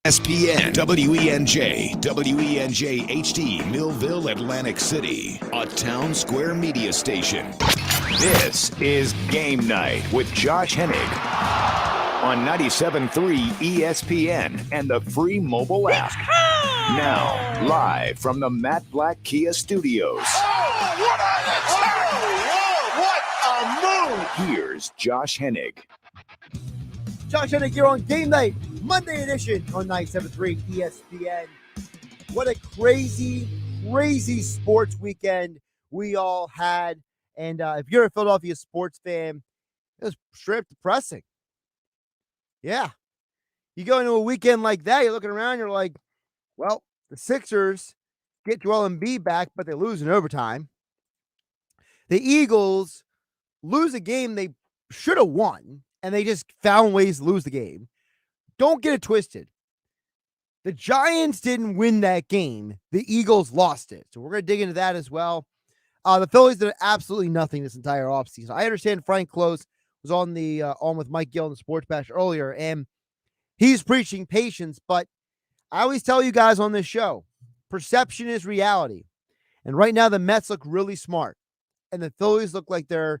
ESPN, WENJ, WENJ HD, Millville, Atlantic City, a Town Square media station. This is Game Night with Josh Hennig on 97.3 ESPN and the free mobile app. Now, live from the Matt Black Kia Studios. What a move! Here's Josh Hennig. Josh Hennig here on Game Night, Monday edition on 97.3 ESPN. What a crazy, crazy sports weekend we all had. And if you're a Philadelphia sports fan, it was straight up depressing. Yeah. You go into a weekend like that, you're looking around, you're like, well, the Sixers get Joel Embiid back, but they lose in overtime. The Eagles lose a game they should have won, and they just found ways to lose the game. Don't get it twisted. The Giants didn't win that game. The Eagles lost it. So we're going to dig into that as well. The Phillies did absolutely nothing this entire offseason. I understand Frank Close was on with Mike Gill in the Sports Bash earlier, and he's preaching patience, but I always tell you guys on this show, perception is reality. And right now the Mets look really smart, and the Phillies look like they're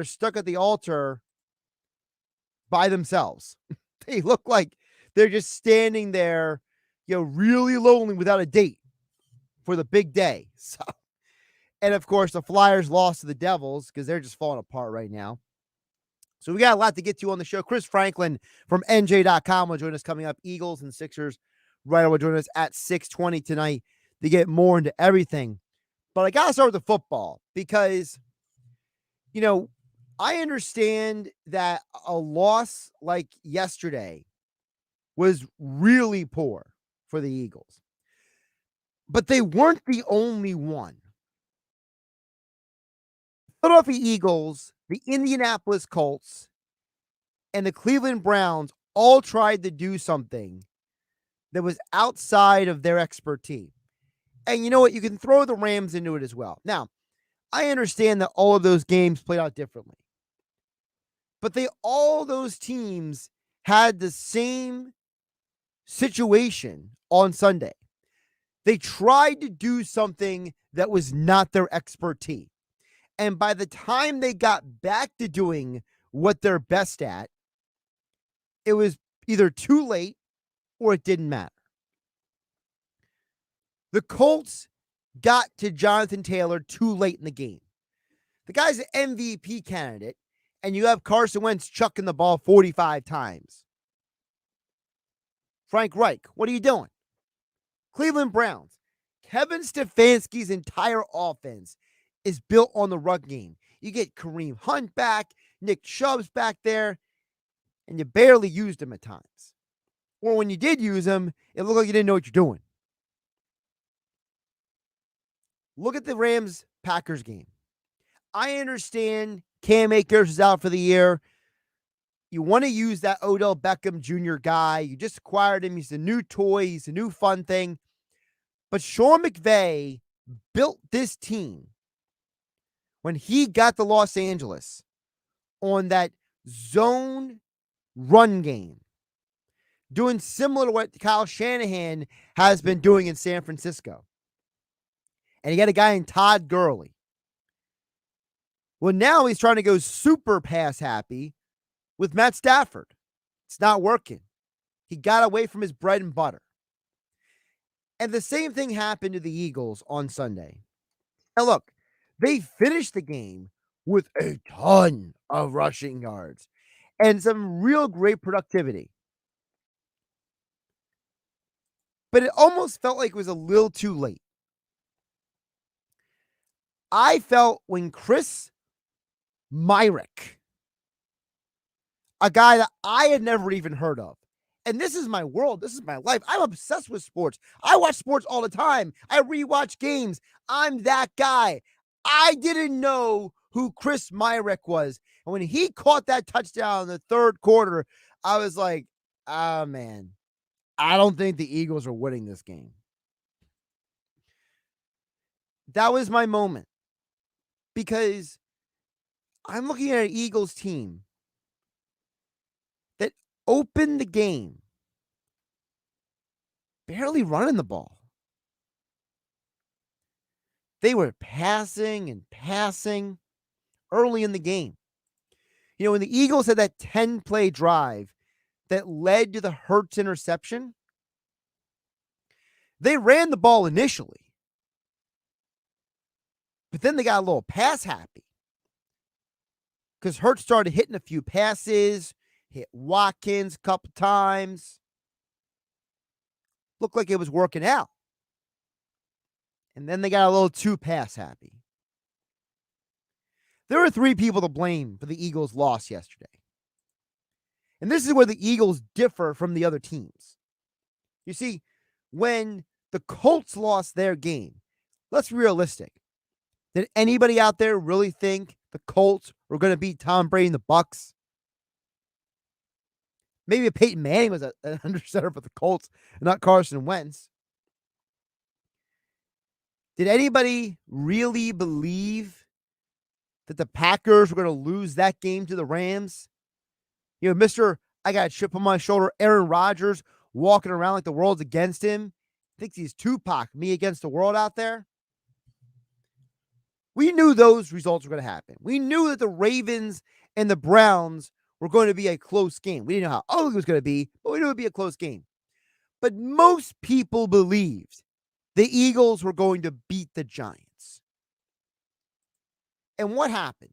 stuck at the altar by themselves. They look like they're just standing there, really lonely without a date for the big day. So, and of course, the Flyers lost to the Devils because they're just falling apart right now. So we got a lot to get to on the show. Chris Franklin from NJ.com will join us coming up. Eagles and Sixers right will join us at 6:20 tonight to get more into everything. But I got to start with the football because, I understand that a loss like yesterday was really poor for the Eagles, but they weren't the only one. Philadelphia Eagles, the Indianapolis Colts, and the Cleveland Browns all tried to do something that was outside of their expertise. And you know what? You can throw the Rams into it as well. Now, I understand that all of those games played out differently, but all those teams had the same situation on Sunday. They tried to do something that was not their expertise. And by the time they got back to doing what they're best at, it was either too late or it didn't matter. The Colts got to Jonathan Taylor too late in the game. The guy's an MVP candidate, and you have Carson Wentz chucking the ball 45 times. Frank Reich, what are you doing? Cleveland Browns, Kevin Stefanski's entire offense is built on the run game. You get Kareem Hunt back, Nick Chubb's back there, and you barely used him at times. Or when you did use him, it looked like you didn't know what you're doing. Look at the Rams-Packers game. I understand Cam Akers is out for the year. You want to use that Odell Beckham Jr. guy. You just acquired him. He's a new toy. He's a new fun thing. But Sean McVay built this team when he got to Los Angeles on that zone run game, doing similar to what Kyle Shanahan has been doing in San Francisco. And he got a guy in Todd Gurley. Well, now he's trying to go super pass happy with Matt Stafford. It's not working. He got away from his bread and butter. And the same thing happened to the Eagles on Sunday. And look, they finished the game with a ton of rushing yards and some real great productivity. But it almost felt like it was a little too late. I felt when Chris Myrick, a guy that I had never even heard of, and this is my world, this is my life. I'm obsessed with sports. I watch sports all the time. I rewatch games. I'm that guy. I didn't know who Chris Myrick was. And when he caught that touchdown in the third quarter, I was like, oh, man, I don't think the Eagles are winning this game. That was my moment. Because I'm looking at an Eagles team that opened the game barely running the ball. They were passing and passing early in the game. You know, when the Eagles had that 10-play drive that led to the Hurts interception, they ran the ball initially, but then they got a little pass happy because Hurts started hitting a few passes, hit Watkins a couple times. Looked like it was working out. And then they got a little too pass happy. There are 3 people to blame for the Eagles' loss yesterday. And this is where the Eagles differ from the other teams. You see, when the Colts lost their game, let's be realistic. Did anybody out there really think the Colts were going to beat Tom Brady and the Bucs? Maybe if Peyton Manning was an undercenter for the Colts and not Carson Wentz. Did anybody really believe that the Packers were going to lose that game to the Rams? You know, Mr. I got a chip on my shoulder, Aaron Rodgers, walking around like the world's against him. Thinks he's Tupac, me against the world out there. We knew those results were going to happen. We knew that the Ravens and the Browns were going to be a close game. We didn't know how ugly it was going to be, but we knew it would be a close game. But most people believed the Eagles were going to beat the Giants. And what happened?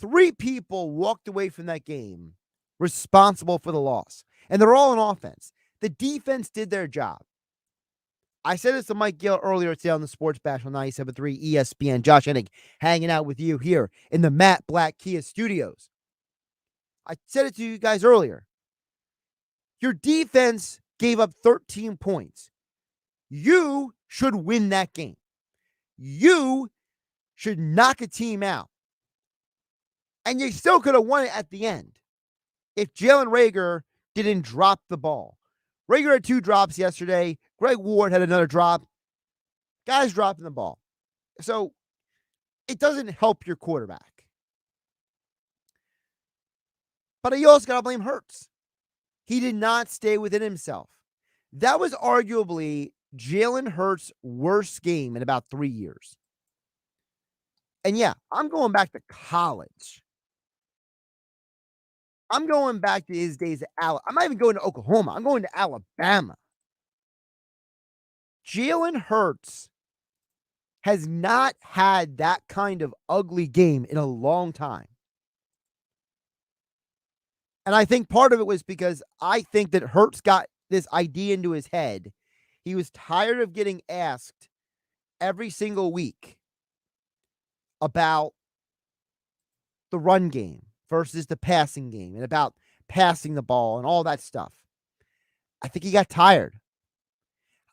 3 people walked away from that game responsible for the loss. And they're all on offense. The defense did their job. I said this to Mike Gill earlier today on the Sports Bash on 97.3 ESPN. Josh Hennig hanging out with you here in the Matt Black Kia Studios. I said it to you guys earlier. Your defense gave up 13 points. You should win that game. You should knock a team out. And you still could have won it at the end if Jalen Reagor didn't drop the ball. Reagor had 2 drops yesterday. Greg Ward had another drop. Guys dropping the ball. So it doesn't help your quarterback. But you also got to blame Hurts. He did not stay within himself. That was arguably Jalen Hurts' worst game in about 3 years. And yeah, I'm going back to college. I'm going back to his days at Alabama. I'm not even going to Oklahoma. I'm going to Alabama. Jalen Hurts has not had that kind of ugly game in a long time. And I think part of it was because I think that Hurts got this idea into his head. He was tired of getting asked every single week about the run game versus the passing game and about passing the ball and all that stuff. I think he got tired.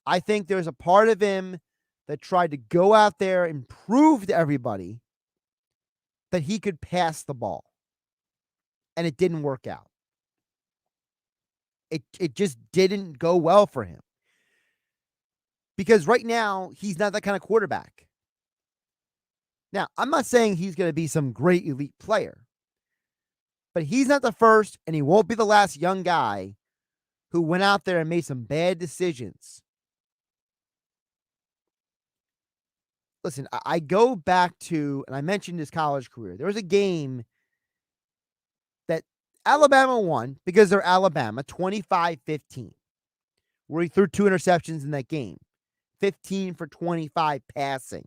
I think there's a part of him that tried to go out there and prove to everybody that he could pass the ball. And it didn't work out. It just didn't go well for him. Because right now, he's not that kind of quarterback. Now, I'm not saying he's going to be some great elite player. But he's not the first, and he won't be the last young guy who went out there and made some bad decisions. Listen, I go back to, and I mentioned his college career. There was a game that Alabama won because they're Alabama, 25-15, where he threw 2 interceptions in that game. 15 for 25 passing.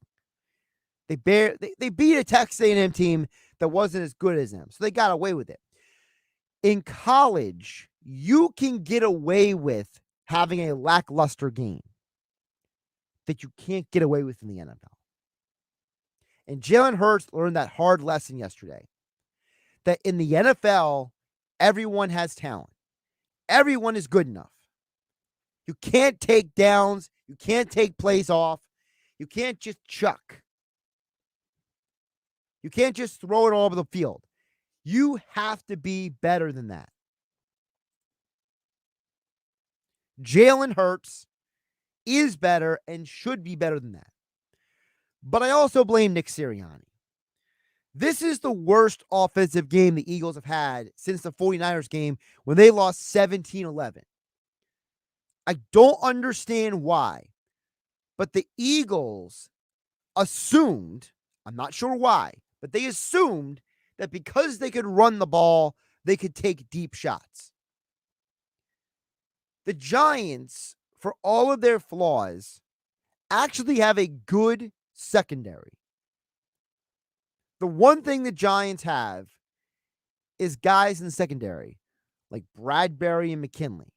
They beat a Texas A&M team that wasn't as good as them, so they got away with it. In college, you can get away with having a lackluster game that you can't get away with in the NFL. And Jalen Hurts learned that hard lesson yesterday, that in the NFL, everyone has talent. Everyone is good enough. You can't take downs. You can't take plays off. You can't just chuck. You can't just throw it all over the field. You have to be better than that. Jalen Hurts is better and should be better than that. But I also blame Nick Sirianni. This is the worst offensive game the Eagles have had since the 49ers game when they lost 17-11. I don't understand why, but the Eagles assumed, I'm not sure why, but they assumed that because they could run the ball, they could take deep shots. The Giants, for all of their flaws, actually have a good secondary. The one thing the Giants have is guys in the secondary like Bradbury and McKinley.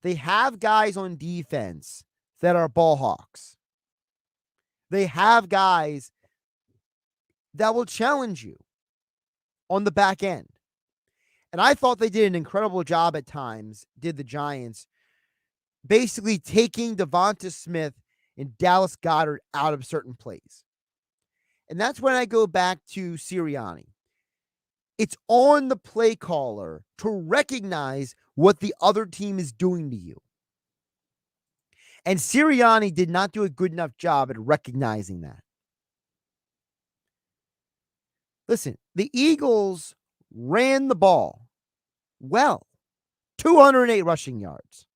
They have guys on defense that are ball hawks. They have guys that will challenge you on the back end. And I thought they did an incredible job at times, did the Giants, basically taking Devonta Smith and Dallas Goedert out of certain plays. And that's when I go back to Sirianni. It's on the play caller to recognize what the other team is doing to you. And Sirianni did not do a good enough job at recognizing that. Listen, the Eagles ran the ball well, 208 rushing yards.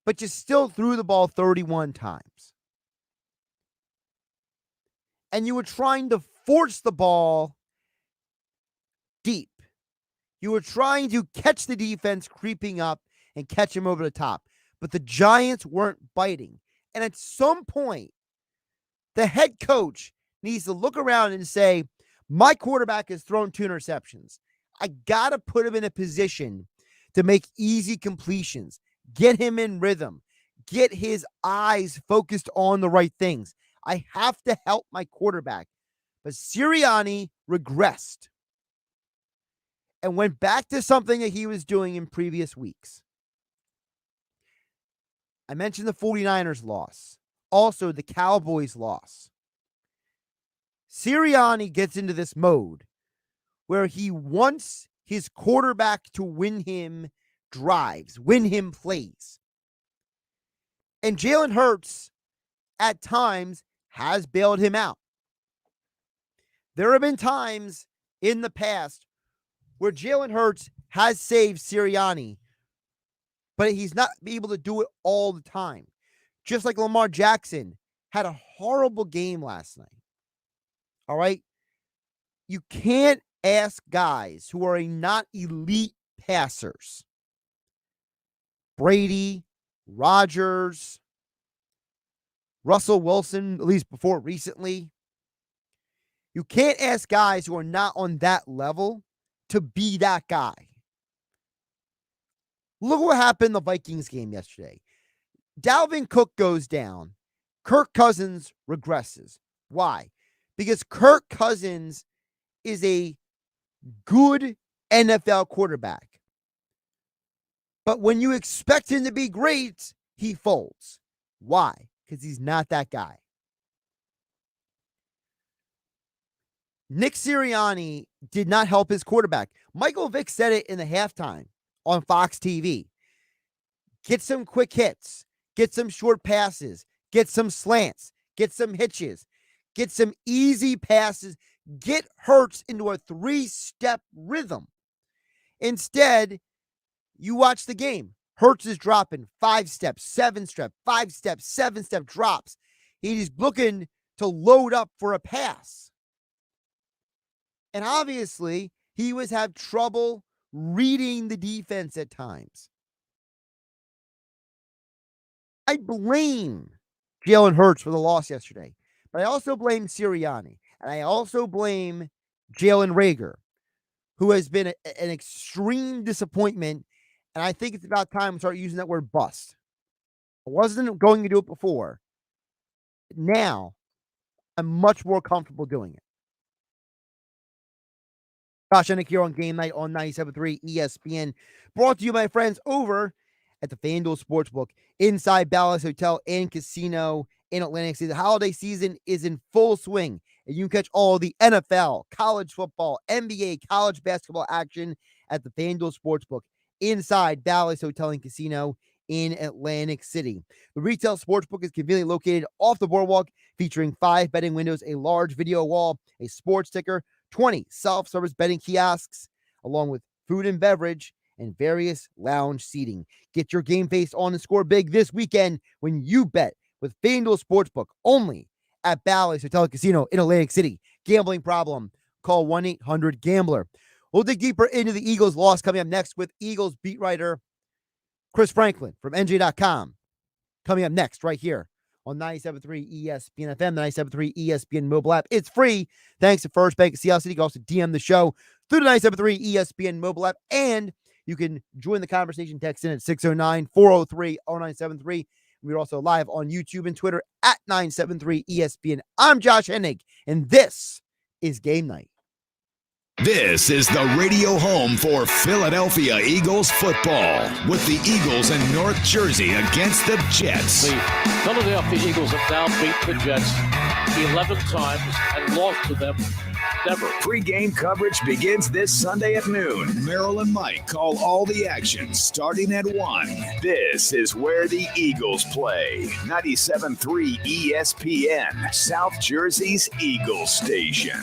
But you still threw the ball 31 times. And you were trying to force the ball deep. You were trying to catch the defense creeping up and catch him over the top. But the Giants weren't biting. And at some point, the head coach needs to look around and say, my quarterback has thrown 2 interceptions. I got to put him in a position to make easy completions, get him in rhythm, get his eyes focused on the right things. I have to help my quarterback. But Sirianni regressed and went back to something that he was doing in previous weeks. I mentioned the 49ers loss, also the Cowboys loss. Sirianni gets into this mode where he wants his quarterback to win him drives, win him plays. And Jalen Hurts, at times, has bailed him out. There have been times in the past where Jalen Hurts has saved Sirianni, but he's not able to do it all the time. Just like Lamar Jackson had a horrible game last night. All right? You can't ask guys who are not elite passers. Brady, Rodgers, Russell Wilson, at least before recently. You can't ask guys who are not on that level to be that guy. Look what happened in the Vikings game yesterday. Dalvin Cook goes down. Kirk Cousins regresses. Why? Because Kirk Cousins is a good NFL quarterback. But when you expect him to be great, he folds. Why? Because he's not that guy. Nick Sirianni did not help his quarterback. Michael Vick said it in the halftime on Fox TV. Get some quick hits. Get some short passes. Get some slants. Get some hitches. Get some easy passes. Get Hurts into a 3-step rhythm. Instead, you watch the game. Hurts is dropping 5 steps, 7 steps, 5 steps, 7-step drops. He's looking to load up for a pass. And obviously, he was having trouble reading the defense at times. I blame Jalen Hurts for the loss yesterday, but I also blame Sirianni, and I also blame Jalen Reagor, who has been an extreme disappointment, and I think it's about time we start using that word bust. I wasn't going to do it before. Now, I'm much more comfortable doing it. Josh Hennig here on Game Night on 97.3 ESPN. Brought to you, my friends, over at the FanDuel Sportsbook inside Bally's Hotel and Casino in Atlantic City. The holiday season is in full swing, and you can catch all the NFL, college football, NBA, college basketball action at the FanDuel Sportsbook inside Bally's Hotel and Casino in Atlantic City. The retail sportsbook is conveniently located off the boardwalk, featuring 5 betting windows, a large video wall, a sports ticker, 20 self-service betting kiosks, along with food and beverage, and various lounge seating. Get your game face on and score big this weekend when you bet with FanDuel Sportsbook only at Bally's Hotel and Casino in Atlantic City. Gambling problem? Call 1-800-GAMBLER. We'll dig deeper into the Eagles' loss coming up next with Eagles beat writer Chris Franklin from NJ.com. Coming up next right here on 97.3 ESPN FM, the 97.3 ESPN mobile app. It's free thanks to First Bank of Seattle City. You can also DM the show through the 97.3 ESPN mobile app, and you can join the conversation. Text in at 609-403-0973. We're also live on YouTube and Twitter at 973 ESPN. I'm Josh Hennig, and this is Game Night. This is the radio home for Philadelphia Eagles football, with the Eagles in North Jersey against the Jets. The Philadelphia Eagles have now beaten the Jets 11 times and lost to them never. Pre-game coverage begins this Sunday at noon. Merrill and Mike call all the action starting at 1. This is where the Eagles play. 97.3 ESPN, South Jersey's Eagles station.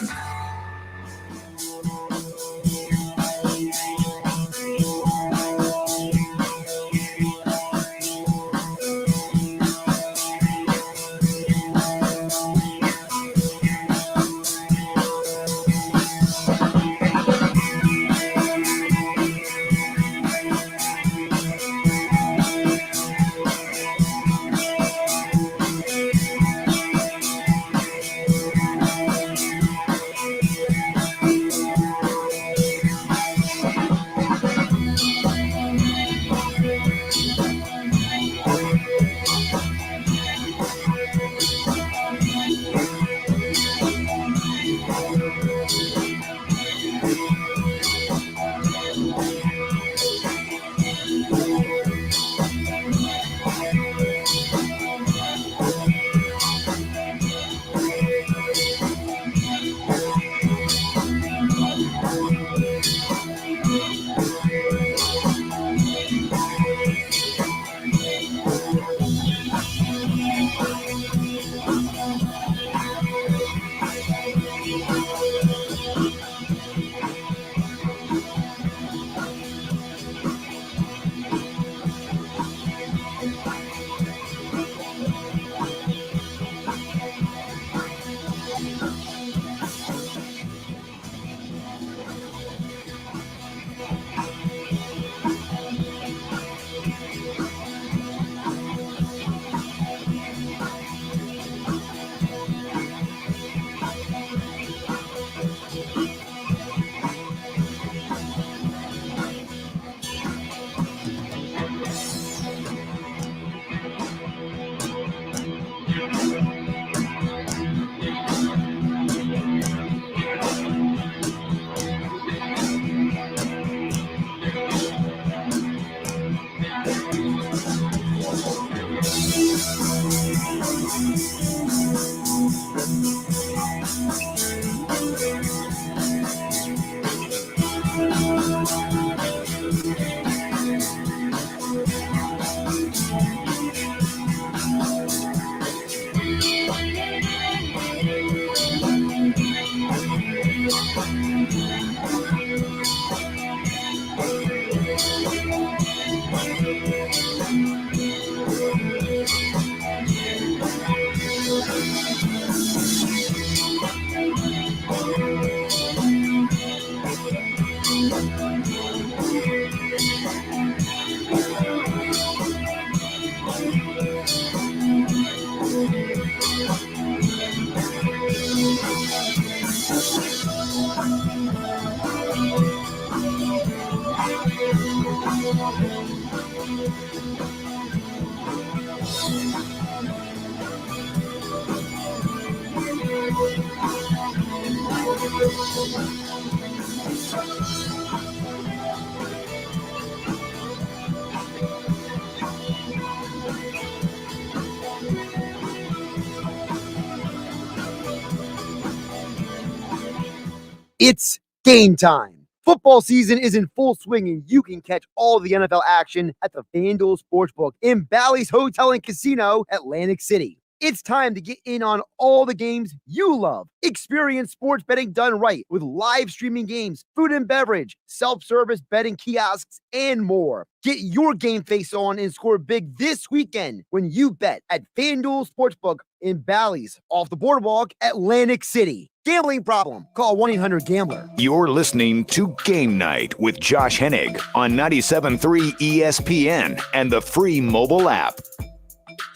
It's game time. Football season is in full swing, and you can catch all the NFL action at the FanDuel Sportsbook in Bally's Hotel and Casino, Atlantic City. It's time to get in on all the games you love. Experience sports betting done right with live streaming games, food and beverage, self-service betting kiosks, and more. Get your game face on and score big this weekend when you bet at FanDuel Sportsbook in Bally's off the boardwalk, Atlantic City. Gambling problem? Call 1-800-GAMBLER. You're listening to Game Night with Josh Hennig on 97.3 ESPN and the free mobile app.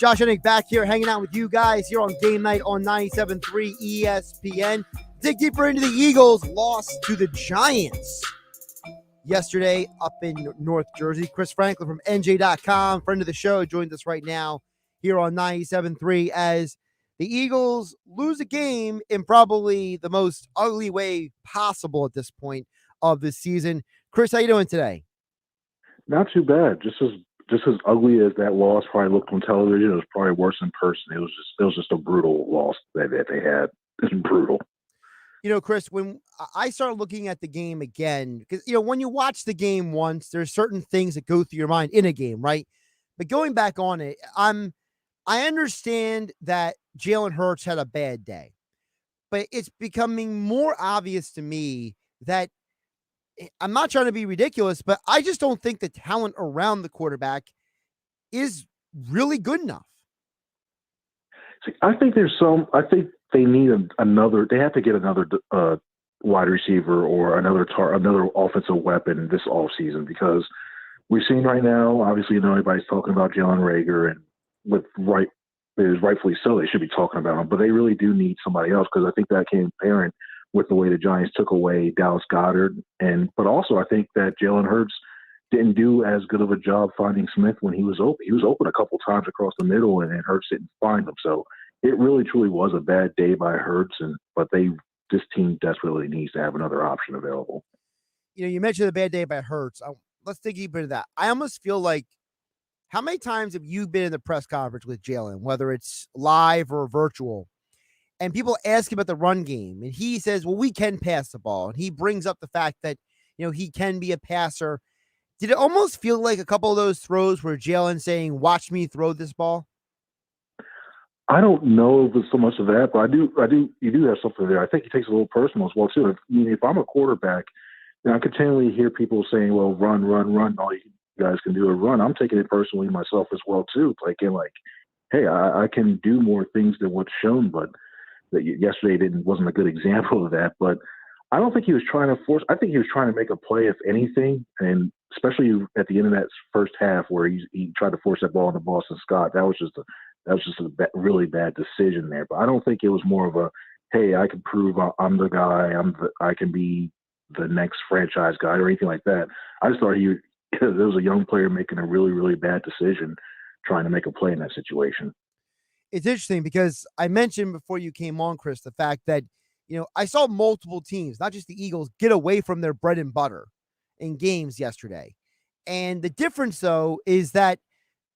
Josh Hennig back here hanging out with you guys here on Game Night on 97.3 ESPN. Dig deeper into the Eagles' loss to the Giants yesterday up in North Jersey. Chris Franklin from NJ.com, friend of the show, joins us right now here on 97.3 as the Eagles lose a game in probably the most ugly way possible at this point of the season. Chris, how you doing today? Not too bad. Just as ugly as that loss probably looked on television, it was probably worse in person. It was just a brutal loss that they had. It's brutal. You know, Chris, when I started looking at the game again, because, when you watch the game once, there's certain things that go through your mind in a game, right? But going back on it, I understand that Jalen Hurts had a bad day, but it's becoming more obvious to me that I'm not trying to be ridiculous, but I just don't think the talent around the quarterback is really good enough. See, I think they need another. They have to get another wide receiver or another offensive weapon this offseason, because we're seeing right now. Obviously, everybody's talking about Jalen Reagor, and rightfully so. They should be talking about him, but they really do need somebody else, because I think that came apparent with the way the Giants took away Dallas Goedert, but also I think that Jalen Hurts didn't do as good of a job finding Smith when he was open. He was open a couple times across the middle, and Hurts didn't find him. So it really truly was a bad day by Hurts, but this team desperately needs to have another option available. You mentioned the bad day by Hurts. Let's dig deeper into that. I almost feel like, how many times have you been in the press conference with Jalen, whether it's live or virtual, and people ask him about the run game, and he says, well, we can pass the ball. And he brings up the fact that, he can be a passer. Did it almost feel like a couple of those throws where Jalen saying, watch me throw this ball? I don't know if it's so much of that, but you do have something there. I think he takes it a little personal as well, too. If I'm a quarterback, I continually hear people saying, well, run. All you guys can do is run. I'm taking it personally myself as well, too. Hey, I can do more things than what's shown, but that yesterday wasn't a good example of that. But I don't think he was trying to force. I think he was trying to make a play, if anything, and especially at the end of that first half where he tried to force that ball into Boston Scott. That was just a really bad decision there. But I don't think it was more of a, hey, I can prove I'm the guy. I can be the next franchise guy or anything like that. I just thought there was a young player making a really, really bad decision trying to make a play in that situation. It's interesting because I mentioned before you came on, Chris, the fact that, I saw multiple teams, not just the Eagles, get away from their bread and butter in games yesterday. And the difference, though, is that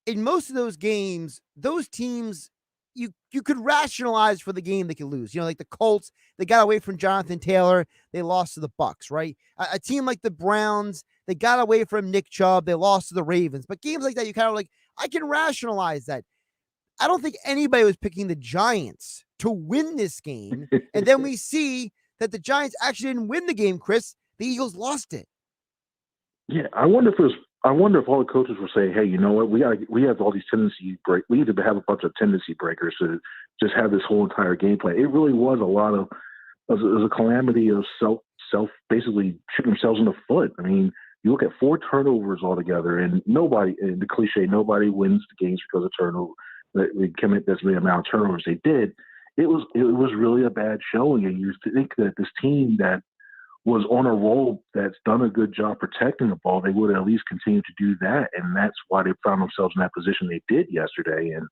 in most of those games, those teams, you could rationalize for the game they could lose. Like the Colts, they got away from Jonathan Taylor. They lost to the Bucs, right? A team like the Browns, they got away from Nick Chubb. They lost to the Ravens. But games like that, you kind of I can rationalize that. I don't think anybody was picking the Giants to win this game. And then we see that the Giants actually didn't win the game, Chris. The Eagles lost it. Yeah, I wonder if all the coaches were saying, hey, you know what, we have all these tendency break. We need to have a bunch of tendency breakers to just have this whole entire game plan. It really was it was a calamity of self basically shooting themselves in the foot. I mean, you look at 4 turnovers altogether, and the cliche, nobody wins the games because of turnover. They commit this amount of turnovers they did. It was really a bad showing, and you think that this team that was on a roll that's done a good job protecting the ball, they would at least continue to do that, and that's why they found themselves in that position they did yesterday. And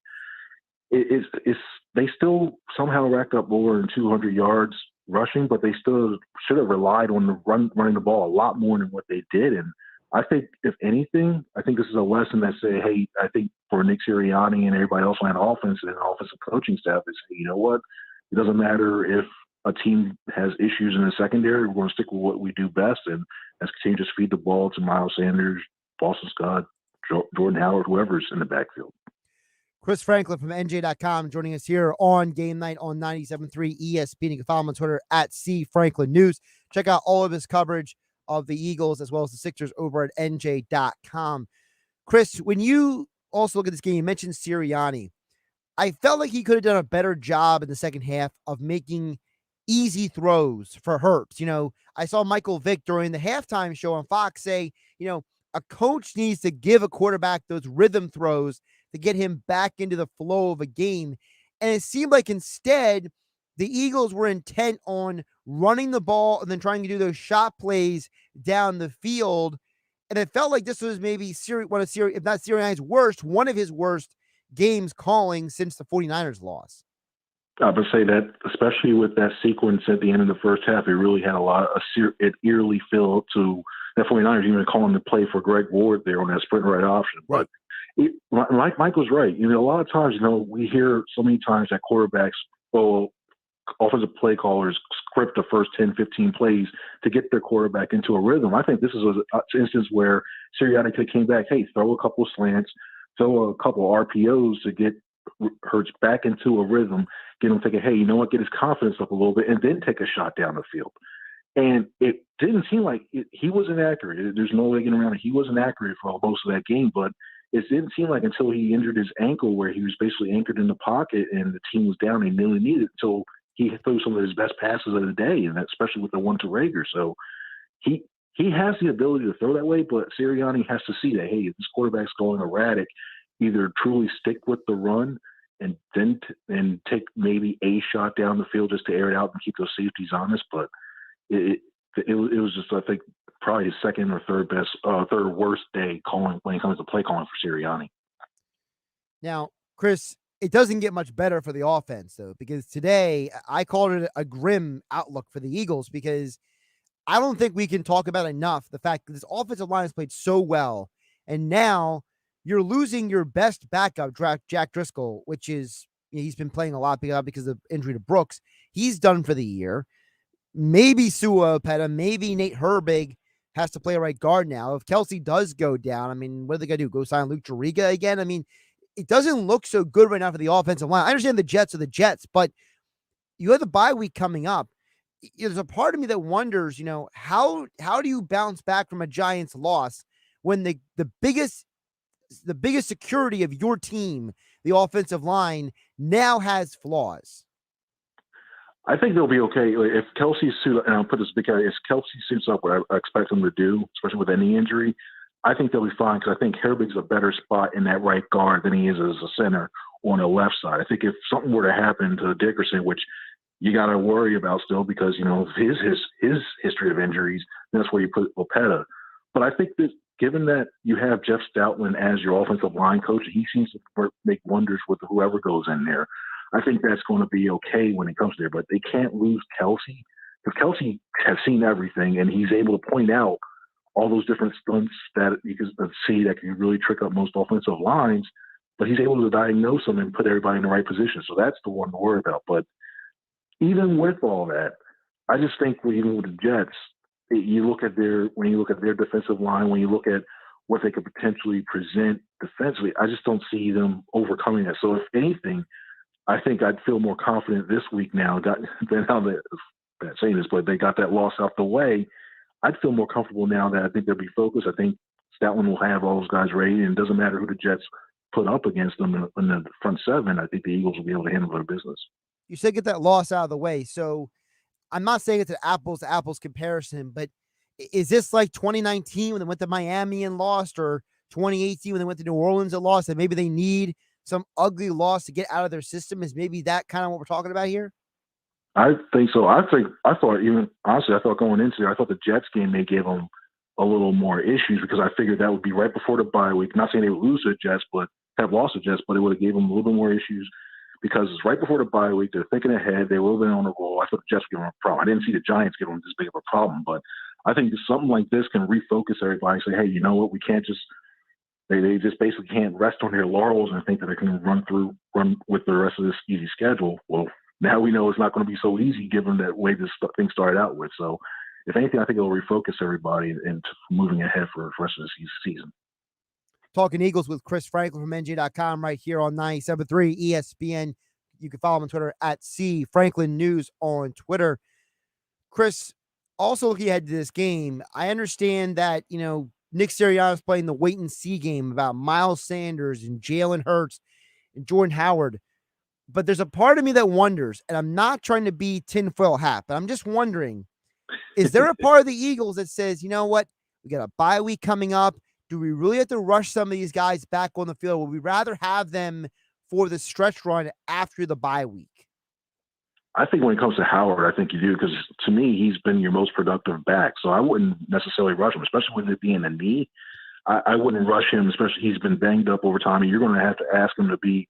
they still somehow racked up over 200 yards rushing, but they still should have relied on running the ball a lot more than what they did. And I think, if anything, this is a lesson that say, hey, I think for Nick Sirianni and everybody else on offense and offensive coaching staff is, hey, you know what? It doesn't matter if a team has issues in the secondary. We're going to stick with what we do best, and let's continue to just feed the ball to Miles Sanders, Boston Scott, Jordan Howard, whoever's in the backfield. Chris Franklin from NJ.com joining us here on Game Night on 97.3 ESPN. You can follow him on Twitter at @CFranklinNews. Check out all of his coverage of the Eagles as well as the Sixers over at NJ.com. Chris, when you also look at this game, you mentioned Sirianni. I felt like he could have done a better job in the second half of making easy throws for Herbst. I saw Michael Vick during the halftime show on Fox say, a coach needs to give a quarterback those rhythm throws to get him back into the flow of a game. And it seemed like instead, the Eagles were intent on running the ball and then trying to do those shot plays down the field. And it felt like this was maybe one of Sirianni's worst, one of his worst games calling since the 49ers loss. I would say that, especially with that sequence at the end of the first half, it really had it eerily felt to the 49ers even calling the play for Greg Ward there on that sprint right option. Right. But like Mike was right. A lot of times, we hear so many times that quarterbacks, offensive play callers script the first 10, 15 plays to get their quarterback into a rhythm. I think this is an instance where Sirianni could have came back, hey, throw a couple slants, throw a couple RPOs to get Hurts back into a rhythm, get him thinking, hey, you know what, get his confidence up a little bit, and then take a shot down the field. And it didn't seem like he wasn't accurate. There's no way getting around it. He wasn't accurate for most of that game, but it didn't seem like until he injured his ankle where he was basically anchored in the pocket and the team was down and nearly needed until he threw some of his best passes of the day, and especially with the one to Rager. So he has the ability to throw that way, but Sirianni has to see that, hey, if this quarterback's going erratic, either truly stick with the run and then and take maybe a shot down the field just to air it out and keep those safeties honest. But it was just, I think, probably his second or third worst day calling when it comes to play calling for Sirianni. Now, Chris, it doesn't get much better for the offense, though, because today I called it a grim outlook for the Eagles because I don't think we can talk about enough the fact that this offensive line has played so well, and now you're losing your best backup, Jack Driscoll, which is, he's been playing a lot because of injury to Brooks. He's done for the year. Maybe Sua Opeta, maybe Nate Herbig has to play right guard now. If Kelsey does go down, what are they going to do? Go sign Luke Juriga again? It doesn't look so good right now for the offensive line. I understand the Jets are the Jets, but you have the bye week coming up. There's a part of me that wonders, how do you bounce back from a Giants loss when the biggest security of your team, the offensive line, now has flaws? I think they'll be okay. If Kelsey suits, and I'll put this big area, if Kelsey suits up what I expect him to do, especially with any injury, I think they'll be fine because I think Herbig's a better spot in that right guard than he is as a center on the left side. I think if something were to happen to Dickerson, which you got to worry about still because, his history of injuries, that's where you put Opeta. But I think that given that you have Jeff Stoutland as your offensive line coach, he seems to make wonders with whoever goes in there. I think that's going to be okay when it comes there, but they can't lose Kelsey because Kelsey has seen everything and he's able to point out all those different stunts that you can see that can really trick up most offensive lines, but he's able to diagnose them and put everybody in the right position. So that's the one to worry about. But even with all that, I just think even with the Jets, when you look at their defensive line, when you look at what they could potentially present defensively, I just don't see them overcoming that. So if anything, I think I'd feel more confident this week now than how saying this, but they got that loss out the way. I'd feel more comfortable now that I think they'll be focused. I think Stoutland will have all those guys ready, and it doesn't matter who the Jets put up against them in the front seven. I think the Eagles will be able to handle their business. You said get that loss out of the way. So I'm not saying it's an apples to apples comparison, but is this like 2019 when they went to Miami and lost, or 2018 when they went to New Orleans and lost, and maybe they need some ugly loss to get out of their system? Is maybe that kind of what we're talking about here? I think so. I thought going into there, I thought the Jets game may give them a little more issues because I figured that would be right before the bye week. Not saying they would lose to the Jets, but have lost to the Jets, but it would have gave them a little bit more issues because it's right before the bye week. They're thinking ahead. They would have been on the roll. I thought the Jets would give them a problem. I didn't see the Giants give them this big of a problem, but I think something like this can refocus everybody and say, hey, you know what? We can't just they just basically can't rest on their laurels and think that they can run with the rest of this easy schedule. Well, now we know it's not going to be so easy given that way this thing started out with. So if anything, I think it'll refocus everybody into moving ahead for the rest of the season. Talking Eagles with Chris Franklin from NJ.com right here on 97.3 ESPN. You can follow him on Twitter at C Franklin News on Twitter. Chris, also looking ahead to this game, I understand that, Nick Sirianni's playing the wait and see game about Miles Sanders and Jalen Hurts and Jordan Howard. But there's a part of me that wonders, and I'm not trying to be tinfoil hat, but I'm just wondering, is there a part of the Eagles that says, you know what, we got a bye week coming up. Do we really have to rush some of these guys back on the field? Would we rather have them for the stretch run after the bye week? I think when it comes to Howard, I think you do, because to me, he's been your most productive back. So I wouldn't necessarily rush him, especially with it being a knee. I wouldn't rush him, especially he's been banged up over time, and you're going to have to ask him to be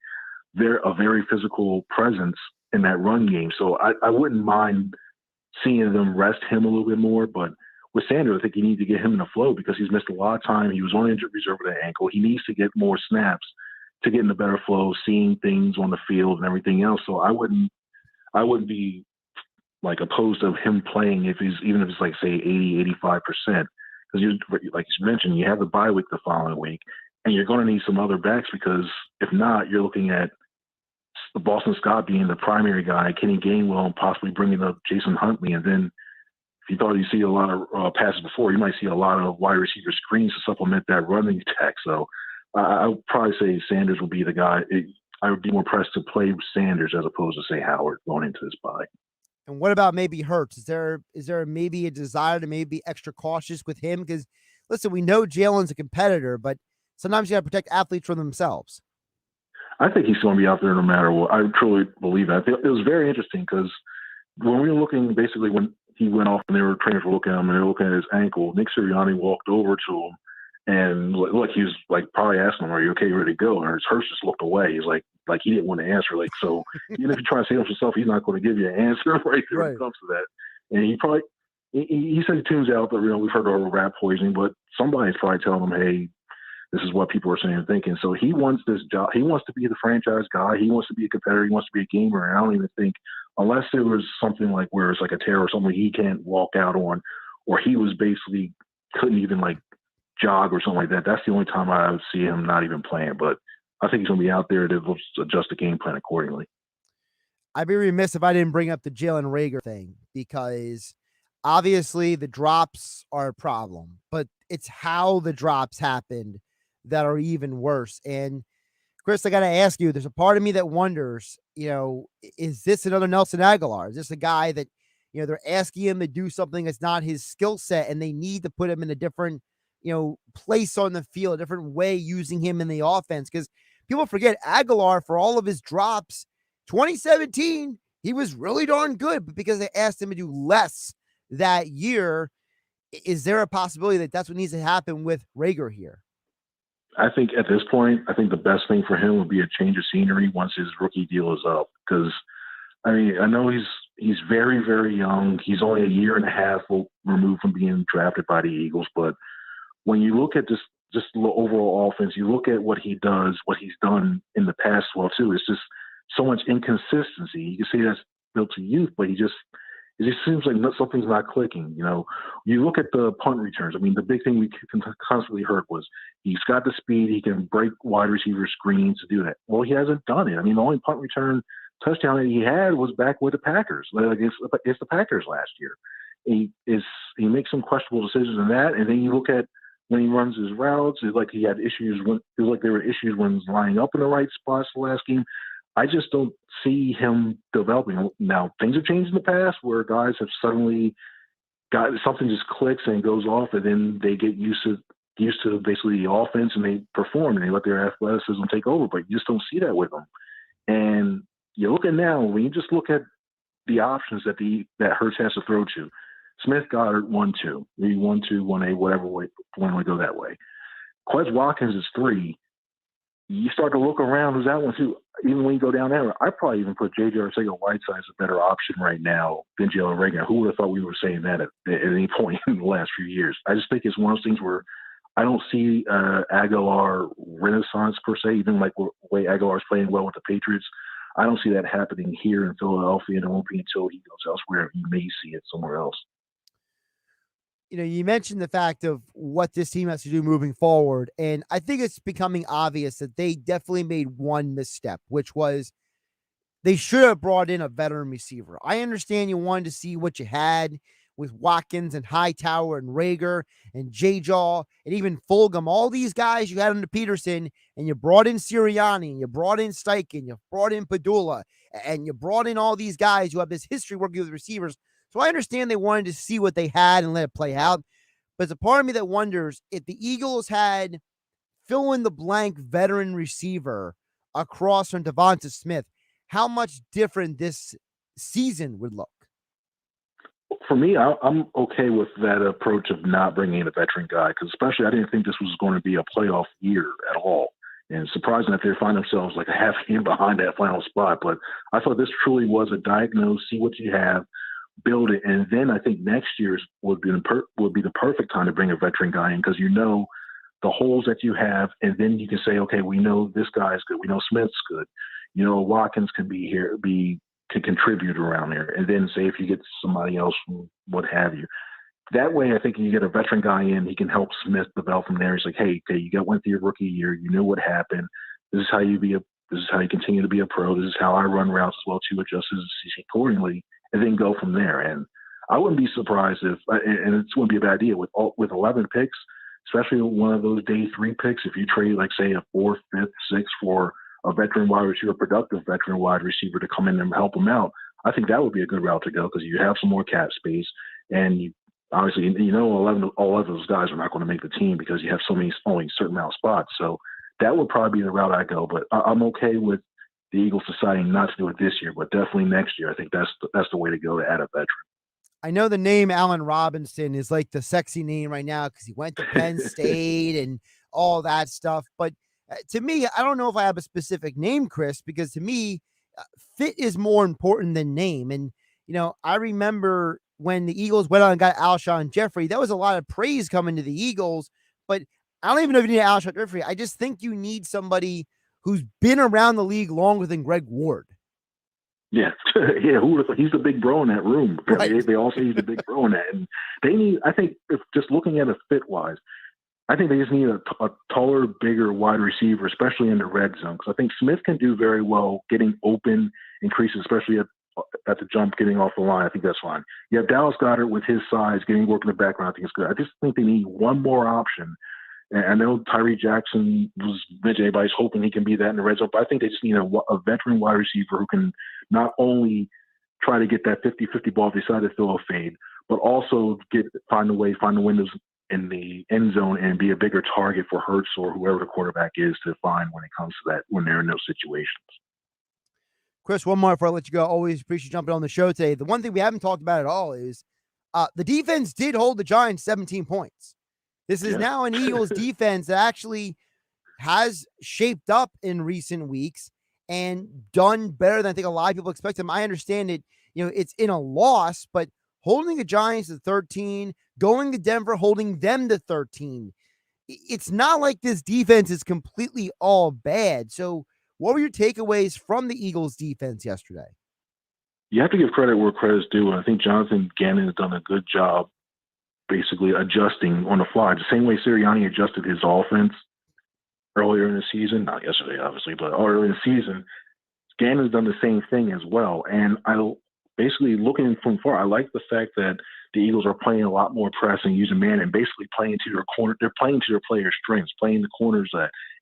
a very physical presence in that run game. So I wouldn't mind seeing them rest him a little bit more. But with Sanders, I think you need to get him in the flow because he's missed a lot of time. He was on injured reserve with that ankle. He needs to get more snaps to get in a better flow, seeing things on the field and everything else. So I wouldn't be like opposed to him playing even if it's like say 80-85%, because you, like you mentioned, you have the bye week the following week, and you're going to need some other backs, because if not, you're looking at the Boston Scott being the primary guy, Kenny Gainwell, and possibly bringing up Jason Huntley, and then if you thought you see a lot of passes before, you might see a lot of wide receiver screens to supplement that running attack. So I would probably say Sanders will be the guy. I would be more pressed to play Sanders as opposed to say Howard going into this bye. And what about maybe Hurts? Is there maybe a desire to maybe be extra cautious with him? Because listen, we know Jalen's a competitor, but sometimes you got to protect athletes from themselves. I think he's going to be out there no matter what. I truly believe that. It was very interesting because when we were looking, basically when he went off and they were trainers were looking at him and they were looking at his ankle, Nick Sirianni walked over to him and like he was like probably asking him, "Are you okay, ready to go?" And Hurts just looked away. He's like he didn't want to answer. Like, so even if you try to say it himself, he's not going to give you an answer right when it comes to that. And he said he tunes out, but we've heard of rat poisoning, but somebody's probably telling him, "Hey, this is what people are saying and thinking." So he wants this job. He wants to be the franchise guy. He wants to be a competitor. He wants to be a gamer. And I don't even think, unless there was something like where it's like a tear or something he can't walk out on, or he was basically couldn't even like jog or something like that. That's the only time I would see him not even playing. But I think he's going to be out there to adjust the game plan accordingly. I'd be remiss if I didn't bring up the Jalen Reagor thing, because obviously the drops are a problem, but it's how the drops happened that are even worse. And Chris, I got to ask you, there's a part of me that wonders, is this another Nelson Aguilar? Is this a guy that, they're asking him to do something that's not his skill set and they need to put him in a different, place on the field, a different way using him in the offense? Because people forget Aguilar, for all of his drops, 2017, he was really darn good, but because they asked him to do less that year, is there a possibility that that's what needs to happen with Reagor here? I think at this point, I think the best thing for him would be a change of scenery once his rookie deal is up. Because, I know he's very, very young. He's only a year and a half removed from being drafted by the Eagles. But when you look at just the overall offense, you look at what he does, what he's done in the past, too. It's just so much inconsistency. You can see that's built to youth, but it just seems like something's not clicking. You look at the punt returns. The big thing we constantly heard was he's got the speed. He can break wide receiver screens to do that. Well, he hasn't done it. The only punt return touchdown that he had was back with the Packers, against the Packers last year. He makes some questionable decisions in that. And then you look at when he runs his routes, it's like he had issues there were issues when he's lining up in the right spots the last game. I just don't see him developing. Now, things have changed in the past where guys have suddenly got something just clicks and goes off, and then they get used to basically the offense and they perform and they let their athleticism take over. But you just don't see that with them. And you look at now, when you just look at the options that Hurts has to throw to, Smith, Goddard, 1-2, maybe 1-2, 1A, whatever way one would go that way. Quez Watkins is 3. You start to look around, who's that one too? Even when you go down there, I'd probably even put J.J. Arcega-Whiteside as a better option right now than Jalen Reagor. Who would have thought we were saying that at any point in the last few years? I just think it's one of those things where I don't see Aguilar renaissance per se, even like the way Aguilar's playing well with the Patriots. I don't see that happening here in Philadelphia, and it won't be until he goes elsewhere. You may see it somewhere else. You mentioned the fact of what this team has to do moving forward, and I think it's becoming obvious that they definitely made one misstep, which was they should have brought in a veteran receiver. I understand you wanted to see what you had with Watkins and Hightower and Rager and J-Jaw and even Fulgham, all these guys you had under Peterson, and you brought in Sirianni, and you brought in Steichen, you brought in Padula, and you brought in all these guys who have this history working with receivers. So I understand they wanted to see what they had and let it play out. But it's a part of me that wonders if the Eagles had fill in the blank veteran receiver across from Devonta Smith, how much different this season would look. For me, I'm okay with that approach of not bringing in a veteran guy, because especially I didn't think this was going to be a playoff year at all. And surprising that they find themselves like a half game behind that final spot. But I thought this truly was a diagnose, see what you have, build it. And then I think next year's would be the perfect time to bring a veteran guy in, because you know the holes that you have, and then you can say, okay, we know this guy's good. We know Smith's good. You know, Watkins can be here, can contribute around there. And then say if you get somebody else, what have you. That way, I think you get a veteran guy in, he can help Smith develop from there. He's like, hey, okay, went through your rookie year. You know what happened. This is how you continue to be a pro. This is how I run routes as well to adjust his accordingly, and then go from there. And I wouldn't be surprised if, and it wouldn't be a bad idea with 11 picks, especially one of those day 3 picks, if you trade like say a 4th, 5th, 6th for a veteran wide receiver, productive veteran wide receiver to come in and help him out, I think that would be a good route to go, because you have some more cap space, and you obviously, all of those guys are not going to make the team because you have only a certain amount of spots. So that would probably be the route I go. But I'm okay with the Eagles deciding not to do it this year, but definitely next year. I think that's the way to go to add a veteran. I know the name Allen Robinson is like the sexy name right now because he went to Penn State and all that stuff. But to me, I don't know if I have a specific name, Chris, because to me, fit is more important than name. And, I remember when the Eagles went on and got Alshon Jeffrey, that was a lot of praise coming to the Eagles. But I don't even know if you need Alshon Jeffrey. I just think you need somebody who's been around the league longer than Greg Ward. Yeah, yeah. He's the big bro in that room. Right. They all say he's the big bro in that, and they need. I think if just looking at it fit wise, I think they just need a taller, bigger wide receiver, especially in the red zone. Because I think Smith can do very well getting open increases, especially at the jump, getting off the line. I think that's fine. You have Dallas Goedert with his size, getting work in the background. I think it's good. I just think they need one more option. And I know Tyree Jackson was everybody's hoping he can be that in the red zone, but I think they just need a veteran wide receiver who can not only try to get that 50-50 ball if they decide to throw a fade, but also find the windows in the end zone and be a bigger target for Hurts or whoever the quarterback is to find when it comes to that, when they're in those situations. Chris, one more before I let you go. Always appreciate you jumping on the show today. The one thing we haven't talked about at all is the defense did hold the Giants 17 points. This is now an Eagles defense that actually has shaped up in recent weeks and done better than I think a lot of people expect them. I understand it, it's in a loss, but holding the Giants to 13, going to Denver, holding them to 13. It's not like this defense is completely all bad. So what were your takeaways from the Eagles defense yesterday? You have to give credit where credit's due. And I think Jonathan Gannon has done a good job basically adjusting on the fly. The same way Sirianni adjusted his offense earlier in the season, not yesterday, obviously, but earlier in the season, Gannon's done the same thing as well. And basically looking from far, I like the fact that the Eagles are playing a lot more press and using man and basically playing to their corner. They're playing to their players' strengths, playing the corners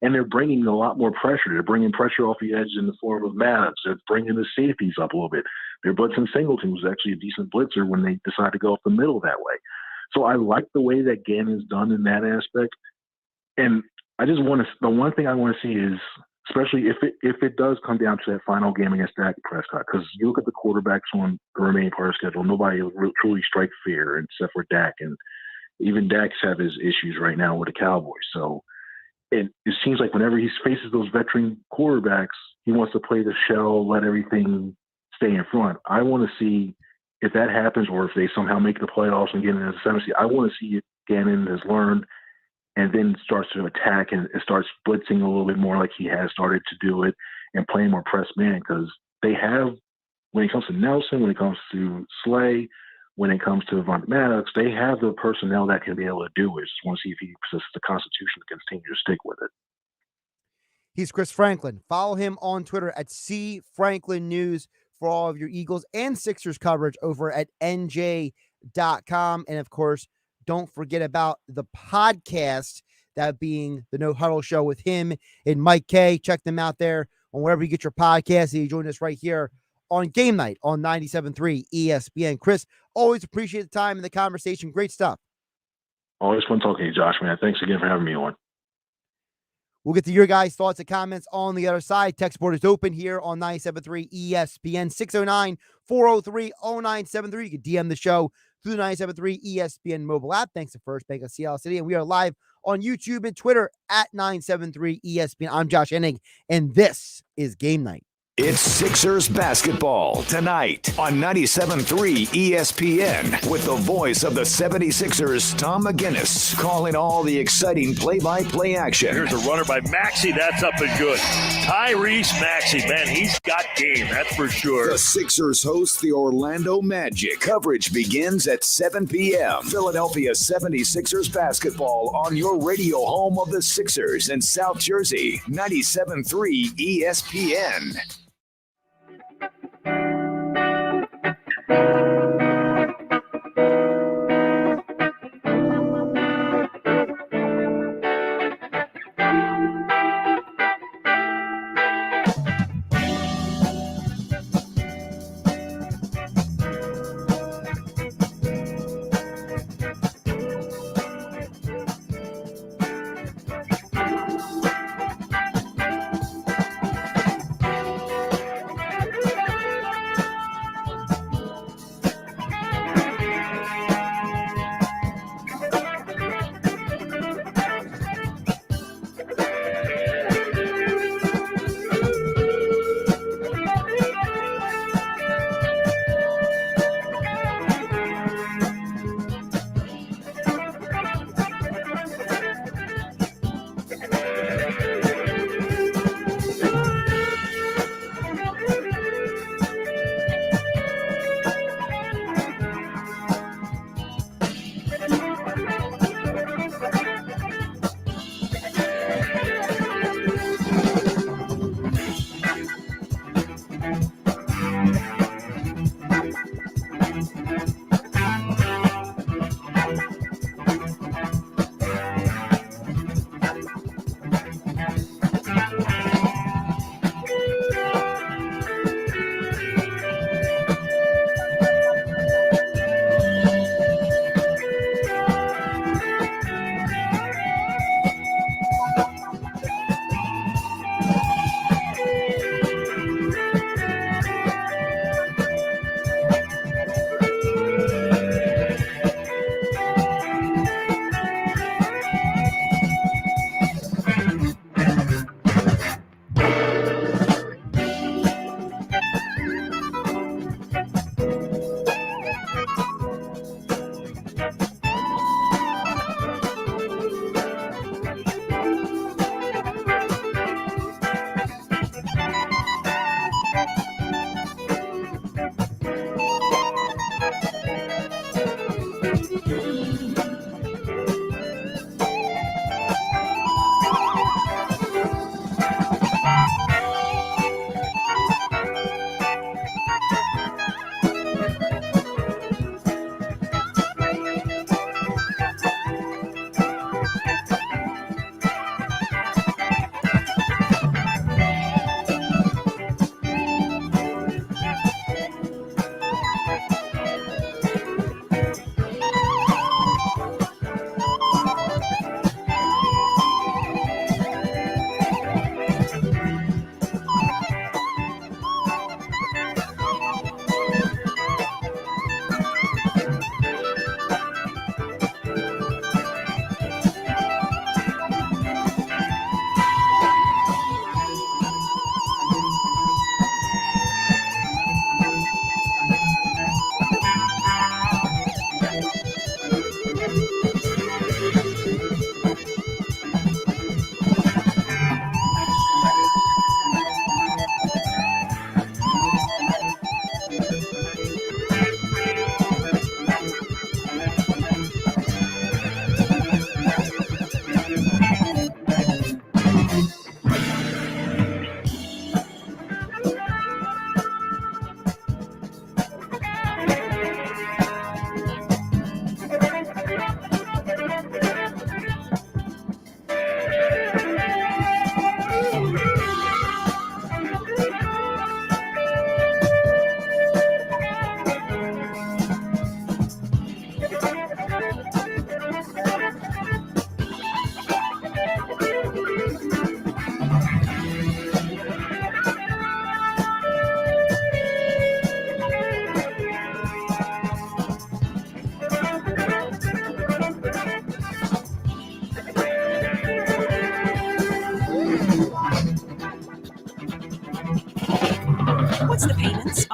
and they're bringing a lot more pressure. They're bringing pressure off the edge in the form of Maddox. They're bringing the safeties up a little bit. They're blitzing Singleton, who's actually a decent blitzer when they decide to go up the middle that way. So I like the way that Gannon's done in that aspect. And I just the one thing I want to see is, especially if it does come down to that final game against Dak Prescott, because you look at the quarterbacks on the remaining part of the schedule, nobody truly strike fear except for Dak. And even Dak's have his issues right now with the Cowboys. So it seems like whenever he faces those veteran quarterbacks, he wants to play the shell, let everything stay in front. I want to see if that happens, or if they somehow make the playoffs and get into the 7th seed. I want to see if Gannon has learned and then starts to attack and starts blitzing a little bit more like he has started to do it and playing more press man, because they have, when it comes to Nelson, when it comes to Slay, when it comes to Von Maddox, they have the personnel that can be able to do it. Just want to see if he possesses the constitution to continue to stick with it. He's Chris Franklin. Follow him on Twitter at @CFranklinNews for all of your Eagles and Sixers coverage over at NJ.com. And of course, don't forget about the podcast, that being the No Huddle Show with him and Mike K. Check them out there on wherever you get your podcast. And you join us right here on Game Night on 97.3 ESPN. Chris, always appreciate the time and the conversation. Great stuff. Always fun talking to you, Josh, man. Thanks again for having me on. We'll get to your guys' thoughts and comments on the other side. Text board is open here on 97.3 ESPN, 609-403-0973. You can DM the show through the 97.3 ESPN mobile app. Thanks to First Bank of Seattle City. And we are live on YouTube and Twitter at 973 ESPN. I'm Josh Hennig, and this is Game Night. It's Sixers basketball tonight on 97.3 ESPN with the voice of the 76ers, Tom McGinnis, calling all the exciting play-by-play action. Here's a runner by Maxey. That's up and good. Tyrese Maxey, man, he's got game. That's for sure. The Sixers host the Orlando Magic. Coverage begins at 7 p.m. Philadelphia 76ers basketball on your radio home of the Sixers in South Jersey, 97.3 ESPN.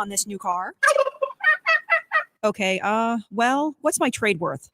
on this new car. Okay, well, what's my trade worth?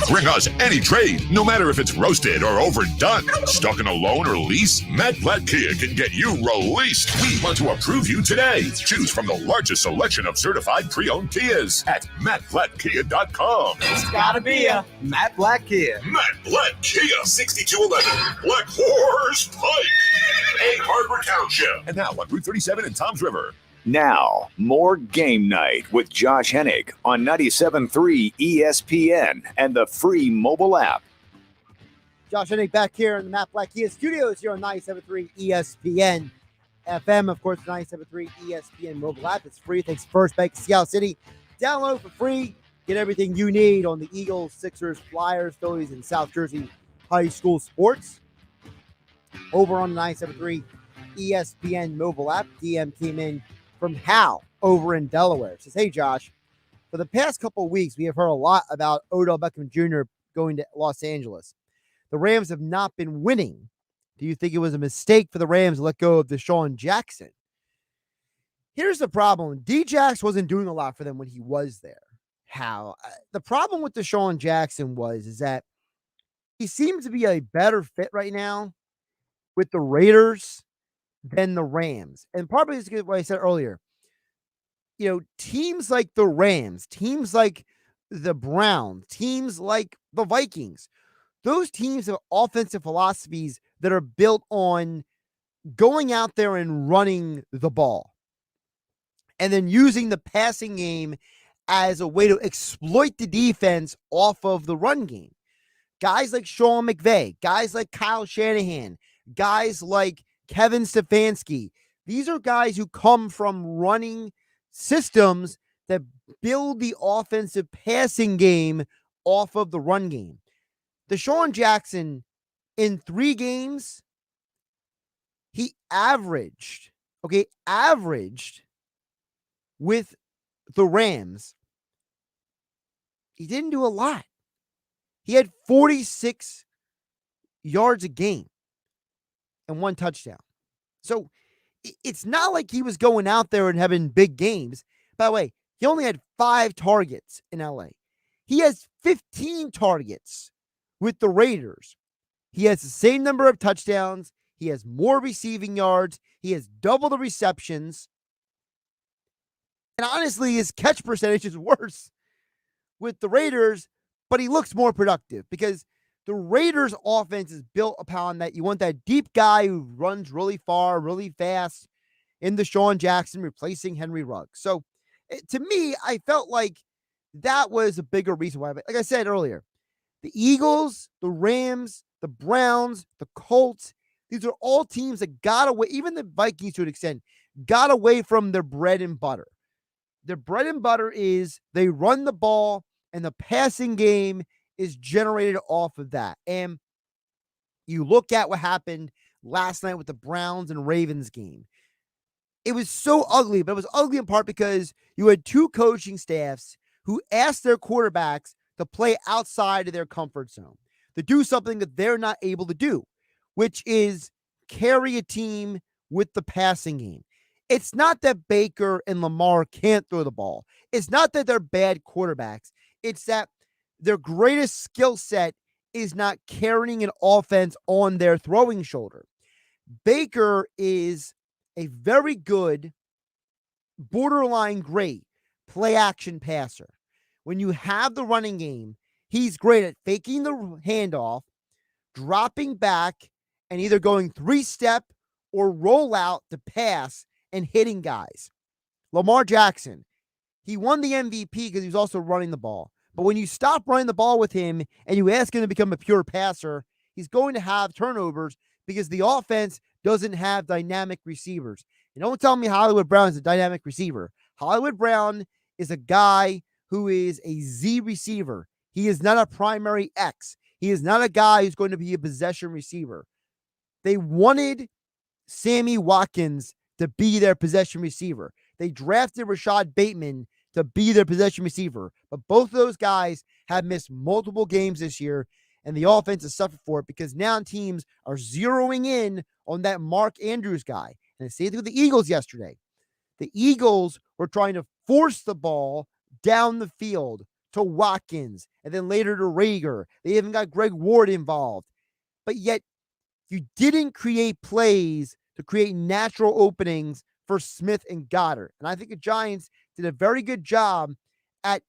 Bring us any trade, no matter if it's roasted or overdone. Stuck in a loan or lease? Matt Blatt Kia can get you released. We want to approve you today. Choose from the largest selection of certified pre-owned Kias at mattblattkia.com. It's gotta be a Matt Blatt Kia. Matt Blatt Kia, 6211 Black Horse Pike, Egg Harbor Township. And now on Route 37 in Toms River. Now, more Game Night with Josh Hennig on 97.3 ESPN and the free mobile app. Josh Hennig back here in the Matt Blatt Kia studios here on 97.3 ESPN FM. Of course, 97.3 ESPN mobile app. It's free. Thanks First Bank Seattle City. Download for free. Get everything you need on the Eagles, Sixers, Flyers, Phillies, and South Jersey high school sports. Over on the 97.3 ESPN mobile app. DM came in from Hal over in Delaware. Says, hey, Josh, for the past couple of weeks, we have heard a lot about Odell Beckham Jr. going to Los Angeles. The Rams have not been winning. Do you think it was a mistake for the Rams to let go of Deshaun Jackson? Here's the problem. D-Jax wasn't doing a lot for them when he was there. How? The problem with Deshaun Jackson is that he seems to be a better fit right now with the Raiders than the Rams. And probably is what I said earlier. You know, teams like the Rams, teams like the Browns, teams like the Vikings, those teams have offensive philosophies that are built on going out there and running the ball and then using the passing game as a way to exploit the defense off of the run game. Guys like Sean McVay, guys like Kyle Shanahan, guys like Kevin Stefanski. These are guys who come from running systems that build the offensive passing game off of the run game. Deshaun Jackson, in 3 games, he averaged with the Rams. He didn't do a lot. He had 46 yards a game and 1 touchdown. So it's not like he was going out there and having big games. By the way, he only had 5 targets in LA. He has 15 targets with the Raiders. He has the same number of touchdowns. He has more receiving yards. He has double the receptions. And honestly, his catch percentage is worse with the Raiders, but he looks more productive because the Raiders' offense is built upon that. You want that deep guy who runs really far, really fast in Deshaun Jackson, replacing Henry Ruggs. So to me, I felt like that was a bigger reason why. Like I said earlier, the Eagles, the Rams, the Browns, the Colts, these are all teams that got away, even the Vikings to an extent, got away from their bread and butter. Their bread and butter is they run the ball and the passing game is generated off of that. And you look at what happened last night with the Browns and Ravens game. It was so ugly, but it was ugly in part because you had 2 coaching staffs who asked their quarterbacks to play outside of their comfort zone, to do something that they're not able to do, which is carry a team with the passing game. It's not that Baker and Lamar can't throw the ball. It's not that they're bad quarterbacks. It's that their greatest skill set is not carrying an offense on their throwing shoulder. Baker is a very good, borderline great play action passer. When you have the running game, he's great at faking the handoff, dropping back, and either going 3-step or roll out to pass and hitting guys. Lamar Jackson, he won the MVP because he was also running the ball. But when you stop running the ball with him and you ask him to become a pure passer, he's going to have turnovers because the offense doesn't have dynamic receivers. And don't tell me Hollywood Brown is a dynamic receiver. Hollywood Brown is a guy who is a Z receiver. He is not a primary X. He is not a guy who's going to be a possession receiver. They wanted Sammy Watkins to be their possession receiver. They drafted Rashad Bateman to be their possession receiver. But both of those guys have missed multiple games this year, and the offense has suffered for it because now teams are zeroing in on that Mark Andrews guy. And the same thing with the Eagles yesterday. The Eagles were trying to force the ball down the field to Watkins and then later to Rager. They even got Greg Ward involved. But yet you didn't create plays to create natural openings for Smith and Goddard. And I think the Giants did a very good job at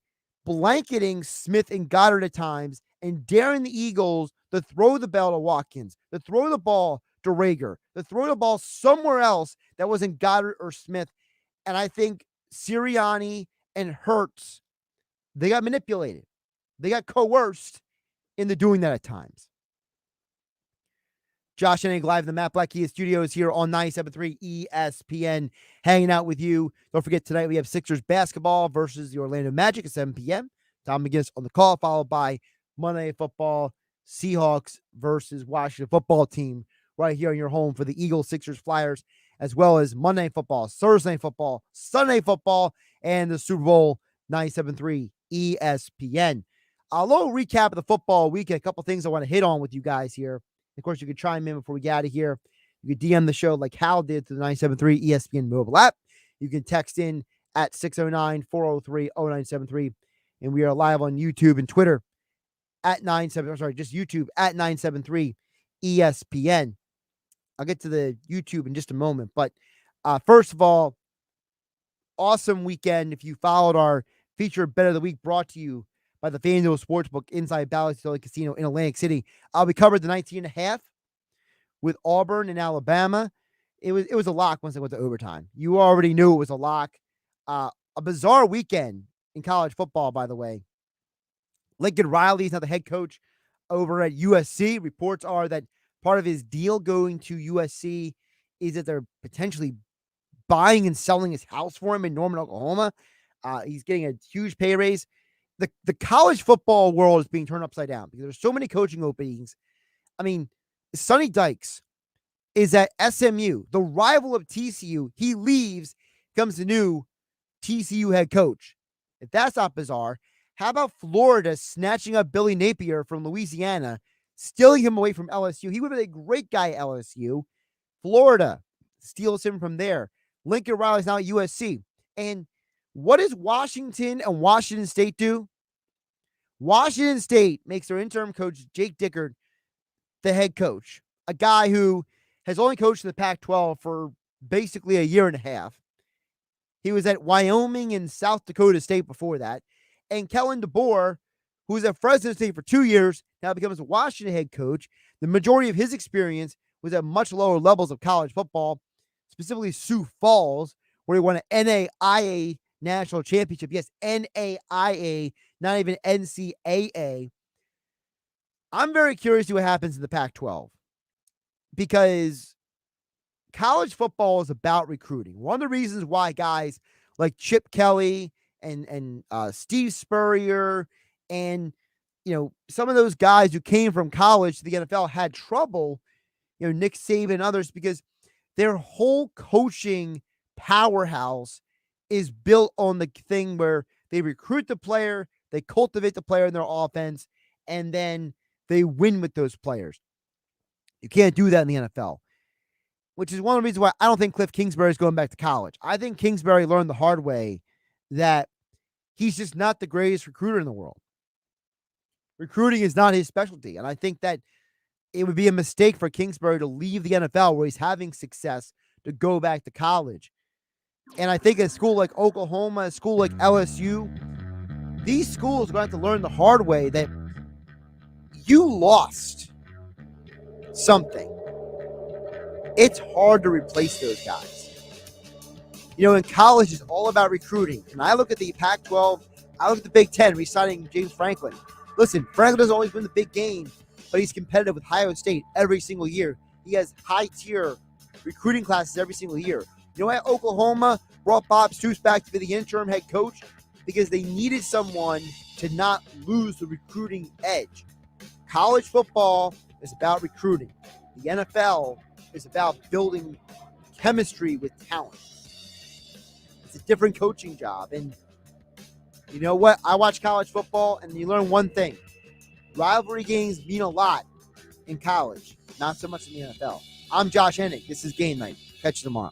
blanketing Smith and Goddard at times and daring the Eagles to throw the ball to Watkins, to throw the ball to Rager, to throw the ball somewhere else that wasn't Goddard or Smith. And I think Sirianni and Hurts, they got manipulated. They got coerced into doing that at times. Josh Hennig live in the Matt Black Kia Studios here on 97.3 ESPN, hanging out with you. Don't forget, tonight we have Sixers basketball versus the Orlando Magic at 7 p.m. Tom McGinnis on the call, followed by Monday Night Football, Seahawks versus Washington football team right here on your home for the Eagles, Sixers, Flyers, as well as Monday Night Football, Thursday Night Football, Sunday Football, and the Super Bowl 97.3 ESPN. A little recap of the football weekend, a couple things I want to hit on with you guys here. Of course, you can chime in before we get out of here. You can DM the show like Hal did to the 97.3 ESPN mobile app. You can text in at 609-403-0973. And we are live on YouTube and Twitter at YouTube at 973 ESPN. I'll get to the YouTube in just a moment. But first of all, awesome weekend. If you followed our featured bet of the week brought to you by the FanDuel Sportsbook inside Bally's Casino in Atlantic City. We covered the 19.5 with Auburn and Alabama. It was a lock once they went to overtime. You already knew it was a lock. A bizarre weekend in college football, by the way. Lincoln Riley is now the head coach over at USC. Reports are that part of his deal going to USC is that they're potentially buying and selling his house for him in Norman, Oklahoma. He's getting a huge pay raise. The college football world is being turned upside down because there's so many coaching openings. I mean, Sonny Dykes is at SMU, the rival of TCU. He leaves, comes the new TCU head coach. If that's not bizarre, how about Florida snatching up Billy Napier from Louisiana, stealing him away from LSU? He would have been a great guy at LSU. Florida steals him from there. Lincoln Riley's now at USC. And what does Washington and Washington State do? Washington State makes their interim coach, Jake Dickert, the head coach, a guy who has only coached in the Pac-12 for basically a year and a half. He was at Wyoming and South Dakota State before that. And Kellen DeBoer, who was at Fresno State for 2 years, now becomes a Washington head coach. The majority of his experience was at much lower levels of college football, specifically Sioux Falls, where he won an NAIA national championship. Yes, NAIA, not even NCAA. I'm very curious to see what happens in the Pac-12 because college football is about recruiting. One of the reasons why guys like Chip Kelly and Steve Spurrier and some of those guys who came from college to the NFL had trouble, Nick Saban and others, because their whole coaching powerhouse is built on the thing where they recruit the player, they cultivate the player in their offense, and then they win with those players. You can't do that in the NFL, which is one of the reasons why I don't think Cliff Kingsbury is going back to college. I think Kingsbury learned the hard way that he's just not the greatest recruiter in the world. Recruiting is not his specialty, and I think that it would be a mistake for Kingsbury to leave the NFL where he's having success to go back to college. And I think a school like Oklahoma, a school like LSU, these schools are going to have to learn the hard way that you lost something. It's hard to replace those guys. In college, it's all about recruiting. And I look at the Pac-12, I look at the Big Ten, re-signing James Franklin. Listen, Franklin doesn't always win the big game, but he's competitive with Ohio State every single year. He has high-tier recruiting classes every single year. You know what? Oklahoma brought Bob Stoops back to be the interim head coach because they needed someone to not lose the recruiting edge. College football is about recruiting. The NFL is about building chemistry with talent. It's a different coaching job. And you know what? I watch college football and you learn one thing. Rivalry games mean a lot in college, not so much in the NFL. I'm Josh Hennig. This is Game Night. Catch you tomorrow.